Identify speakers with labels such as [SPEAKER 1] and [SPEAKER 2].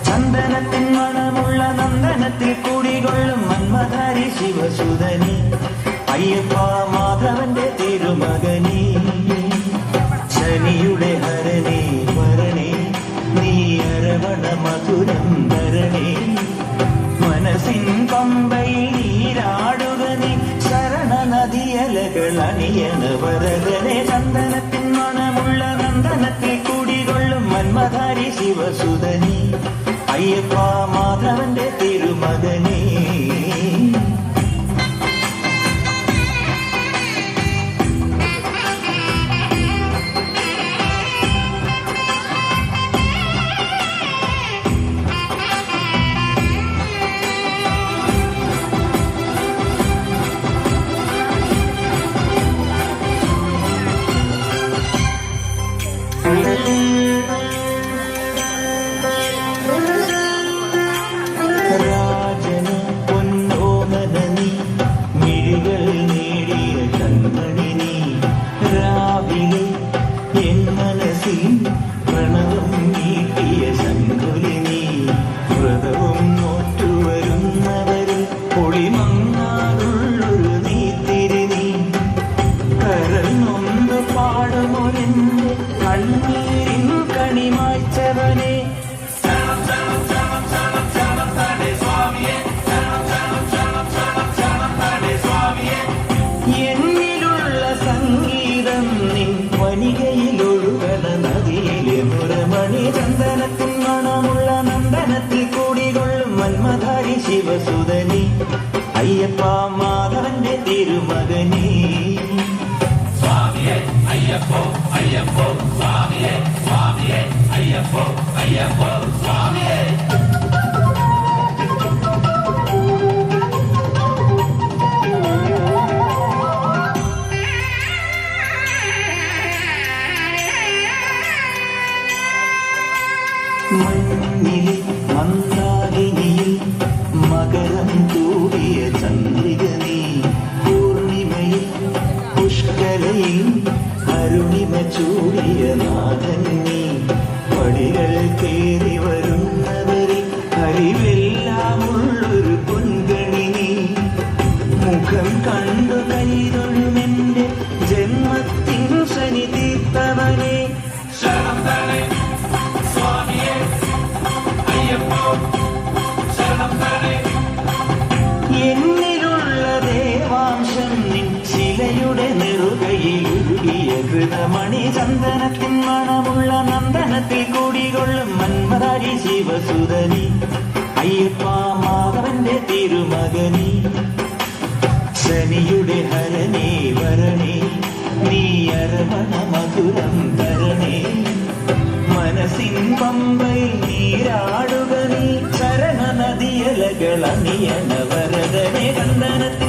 [SPEAKER 1] ചന്ദനത്തിൻ മണമുള്ള നന്ദനത്തിൽ കൂടികൊള്ളും മന്മധാരി ശിവസുതനി അയ്യപ്പ മാധവന്റെ തിരുമകനി ശനിയുടെ ഹരണേ വരണേ നീ അരവണ മധുരം ധരണേ മനസ്സിൻ പമ്പയിൽ നീരാടുക നീ ശരണ നദിയലകൾ അണിയണ വരകനെ ചന്ദനത്തിൻ മണമുള്ള നന്ദനത്തിൽ കൂടികൊള്ളും മന്മധാരി ശിവസുതനി അയ്യപ്പ മാധവന്റെ തിരുമകനേ രാജന പൊന്നോമനനി മിഴികൾ നേടിയ കൺമണി നീ രാവിലെ എൻ മനസ്സിൽ പ്രണവം നീട്ടിയ ശങ്കുലി നീ വ്രതവും നോറ്റുവരുന്നവരിൽ പൊളിമങ്ങാറുള്ളൊരു നീത്തിരി നീ കരൽ നൊന്ന് പാടുമൊരെന്റെ കണ്ണീരിൻ കണിമായ്ച്ചവനെ എന്നിലുള്ള സംഗീതം നിൻ വനികയിലൊഴുകണ നദിയിലെ മുരമണി ചന്ദനത്തിൻ മണമുള്ള നന്ദനത്തിൽ കൂടികൊള്ളും മന്മധാരി ശിവസുതനി അയ്യപ്പ മാധവന്റെ തിരുമകനീ സ്വാമിയേ അയ്യപ്പോ അയ്യപ്പോ സ്വാമിയേ സ്വാമിയേ അയ്യപ്പോ അയ്യപ്പോ സ്വാമിയേ മണ്ണിലെ മന്ദാകിനിയിൽ മകരം തൂടിയ ചന്ദ്രിക നീ പൂർണിമയിൽ പുഷ്കരയിൽ അരുണിമ ചൂടിയ നാഥൻ നീ പടികൾ കേറി വരുന്നവരിൽ അറിവെല്ലാമുള്ളൊരു പൊൻകണി നീ മുഖം കണ്ടു കൈതൊഴുമെന്റെ ജന്മത്തിൻ ശനി തീർത്തവനെ എന്നിലുള്ള ദേവാംശം നിൻ ശിലയുടെ നെറുകയിൽ ഉരുകിയ ഹൃതമണി ചന്ദനത്തിൻ മണമുള്ള നന്ദനത്തിൽ കൂടികൊള്ളും മന്മധാരി ശിവസുതനി അയ്യപ്പ മാധവന്റെ തിരുമകനി ശനിയുടെ ഹരണേ വരണേ നീ അരവണ മധുരം ധരണേ മനസ്സിൻ പമ്പയിൽ നീരാടുക നീ ചരണ നദിയലകൾ അണിയണ വരദനെ ചന്ദനത്തിൽ